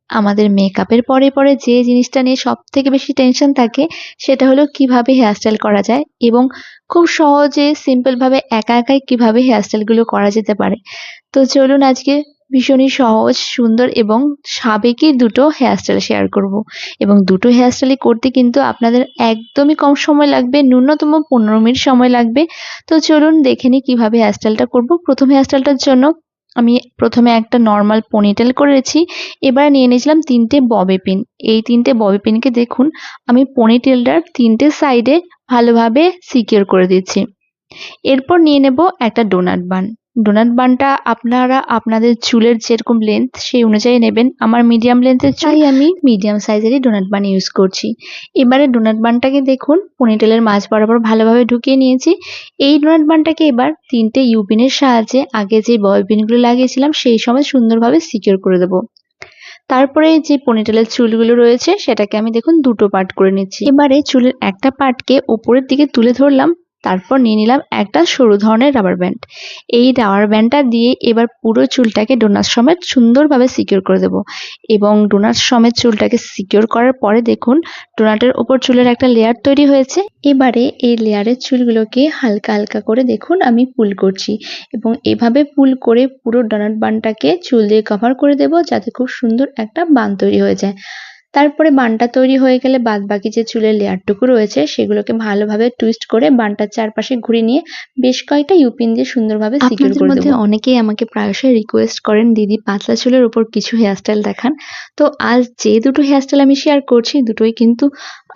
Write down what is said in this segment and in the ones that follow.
আমাদের মেকআপের পরে পরে যে জিনিসটা নিয়ে সবথেকে বেশি টেনশন থাকে সেটা হলো কিভাবে হেয়ার স্টাইল করা যায় এবং খুব সহজে সিম্পল ভাবে একা একাই কিভাবে হেয়ার স্টাইল গুলো করা যেতে পারে। তো চলুন আজকে ভীষণই সহজ, সুন্দর এবং সাবেকি দুটো হেয়ার স্টাইল শেয়ার করব। এবং দুটো হেয়ার স্টাইলই করতে কিন্তু আপনাদের একদমই কম সময় লাগবে, ন্যূনতম 15 মিনিট সময় লাগবে। তো চলুন দেখে নিই কিভাবে হেয়ার স্টাইলটা করব। প্রথম হেয়ার স্টাইলটার জন্য আমি প্রথমে একটা নর্মাল পনিটেল করেছি। এবার নিয়ে নিয়েছিলাম 3টে ববি পিন। এই 3টে ববি পিনকে দেখুন আমি পনিটেলটার 3টে সাইডে ভালোভাবে সিকিউর করে দিচ্ছি। এরপর নিয়ে নেব একটা ডোনাট বান। ডোনাট বানটা আপনারা আপনাদের চুলের যেরকম লেন্থ সেই অনুযায়ী নেবেন। আমার মিডিয়াম লেন্থের চুল, তাই আমি মিডিয়াম সাইজেরই ডোনাট বান ইউজ করছি। এবারে ডোনাট বানটাকে দেখুন পনিটেলের মাঝ বরাবর ভালোভাবে ঢুকিয়ে নিয়েছি। এই ডোনাট বানটাকে এবার 3টে ইউ পিনের সাহায্যে আগে যে ববি পিনগুলো লাগিয়েছিলাম সেই সময় সুন্দরভাবে সিকিউর করে দেবো। তারপরে যে পনিটেলের চুলগুলো রয়েছে সেটাকে আমি দেখুন দুটো পার্ট করে নিচ্ছি। এবারে চুলের একটা পার্টকে উপরের দিকে তুলে ধরলাম, তারপর নিয়ে নিলাম একটা সরু ধরনের রাবার ব্যান্ড। এই রাবার ব্যান্ডটা দিয়ে এবার পুরো চুলটাকে ডোনাট সমেত সুন্দরভাবে সিকিউর করে দেব। এবং ডোনাট সমেত চুলটাকে সিকিউর করার পরে দেখুন ডোনাটের ওপর চুলের একটা লেয়ার তৈরি হয়েছে। এবারে এই লেয়ারের চুলগুলোকে হালকা হালকা করে দেখুন আমি পুল করছি এবং এভাবে পুল করে পুরো ডোনাট বানটাকে চুল দিয়ে কভার করে দেব যাতে খুব সুন্দর একটা বান তৈরি হয়ে যায়। তারপরে বানটা তৈরি হয়ে গেলে বাদবাকি যে চুলের লেয়ারটুকু রয়েছে সেগুলোকে ভালোভাবে টুইস্ট করে বানটার চারপাশে ঘুরিয়ে নিয়ে বেশ কয়েকটা ইউপিন দিয়ে সুন্দরভাবে সিকিউর করে দেব। আপনাদের মধ্যে অনেকেই আমাকে প্রায়শই রিকোয়েস্ট করেন দিদি পাতলা চুলের উপর কিছু হেয়ারস্টাইল দেখান। তো আজ যে দুটো হেয়ারস্টাইল আমি শেয়ার করছি দুটোই কিন্তু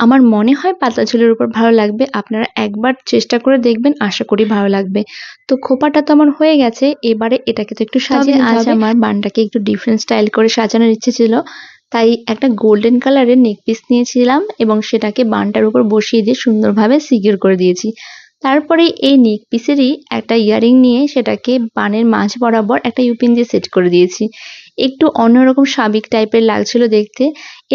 আমার মনে হয় পাতলা চুলের উপর ভালো লাগবে। আপনারা একবার চেষ্টা করে দেখবেন, আশা করি ভালো লাগবে। তো খোপাটা তো আমার হয়ে গেছে, এবারে এটাকে তো একটু সাজিয়ে নিতে হবে। আজ আমার বানটাকে একটু ডিফারেন্ট স্টাইল করে সাজানোর ইচ্ছে ছিল, তাই একটা গোল্ডেন কালারের নেক পিস নিয়েছিলাম এবং সেটাকে বানটার উপর বসিয়ে দিয়ে সুন্দরভাবে সিকিউর করে দিয়েছি। তারপরে এই নেক পিসেরই একটা ইয়ারিং নিয়ে সেটাকে বানের মাঝ বরাবর একটা ইউপিন দিয়ে সেট করে দিয়েছি। একটু অন্যরকম সাবিক টাইপের লাগছিল দেখতে।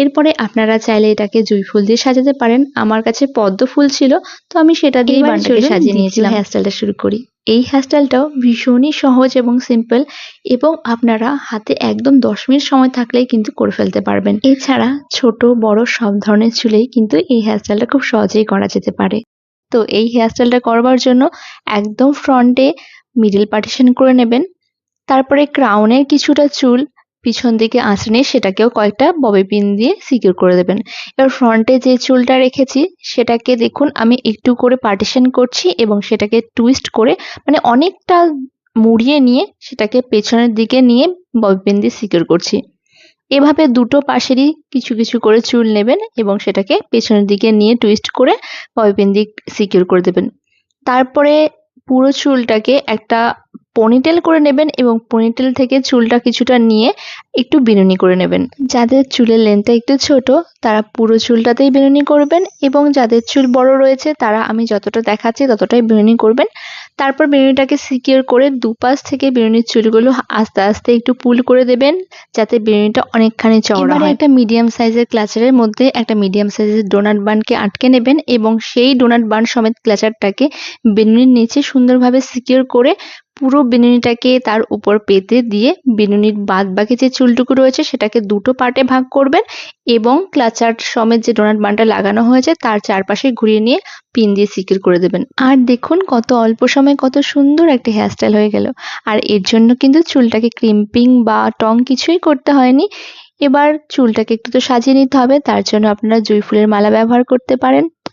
এরপরে আপনারা চাইলে এটাকে জুঁই ফুল দিয়ে সাজাতে পারেন। আমার কাছে পদ্ম ফুল ছিল, তো আমি সেটা দিয়ে বানটাকে সাজিয়ে নিয়েছিলাম। হেয়ারস্টাইলটা শুরু করি। এই হেয়ারস্টাইলটাও ভীষণই সহজ এবং সিম্পল এবং আপনারা হাতে একদম 10 মিনিট সময় থাকলেই কিন্তু করে ফেলতে পারবেন। এছাড়া ছোট বড় সব ধরনের চুলেই কিন্তু এই হেয়ারস্টাইলটা খুব সহজেই করা যেতে পারে। তো এই হেয়ারস্টাইলটা করবার জন্য একদম ফ্রন্টে মিডল পার্টিশন করে নেবেন। তারপরে ক্রাউনের কিছুটা চুল পিছন দিকে আঁচড়ে নিয়ে সেটাকেও কয়েকটা ববি পিন দিয়ে সিকিউর করে দেবেন। এবার ফ্রন্টে যে চুলটা রেখেছি সেটাকে দেখুন আমি একটু করে পার্টিশন করছি এবং সেটাকে টুইস্ট করে মানে অনেকটা মুড়িয়ে নিয়ে সেটাকে পেছনের দিকে নিয়ে ববি পিন দিয়ে সিকিউর করছি। এভাবে দুটো পাশেরই কিছু কিছু করে চুল নেবেন এবং সেটাকে পেছনের দিকে নিয়ে টুইস্ট করে ববি পিন দিয়ে সিকিউর করে দেবেন। তারপরে পুরো চুলটাকে একটা পনিটেল করে নেবেন এবং পনিটেল থেকে চুলটা কিছুটা নিয়ে একটু বিনুনি করে নেবেন। যাদের চুলের লেন্থটা একটু ছোট তারা পুরো চুলটাতেই বিনুনি করবেন এবং যাদের চুল বড় রয়েছে তারা আমি যতটা দেখাচ্ছি ততটাই বিনুনি করবেন। তারপর বিনুনিটাকে সিকিউর করে দুপাশ থেকে বিনুনির চুলগুলো আস্তে আস্তে একটু পুল করে দেবেন যাতে বিনুনিটা অনেকখানি চওড়া হয়। একটা মিডিয়াম সাইজের ক্লাচারের মধ্যে একটা মিডিয়াম সাইজের ডোনাট বানকে আটকে নেবেন এবং সেই ডোনাট বান সমেত ক্লাচারটাকে বিনুনির নিচে সুন্দরভাবে সিকিউর করে পুরো বিনুনিটাকে তার উপর পেতে দিয়ে বিনুনির বাদ বাকি যে চুলটুকু রয়েছে সেটাকে দুটো পার্টে ভাগ করবেন এবং ক্লাচার সমেত যে ডোনাট বানটা লাগানো হয়েছে তার চারপাশে ঘুরিয়ে নিয়ে পিন দিয়ে সিকিউর করে দেবেন। আর দেখুন কত অল্প সময়ে কত সুন্দর একটা হেয়ারস্টাইল হয়ে গেল। আর এর জন্য কিন্তু চুলটাকে ক্রিম্পিং বা টং কিছুই করতে হয়নি। এবার চুলটাকে একটু তো সাজিয়ে নিতে হবে, তার জন্য আপনারা জুঁই ফুলের মালা ব্যবহার করতে পারেন।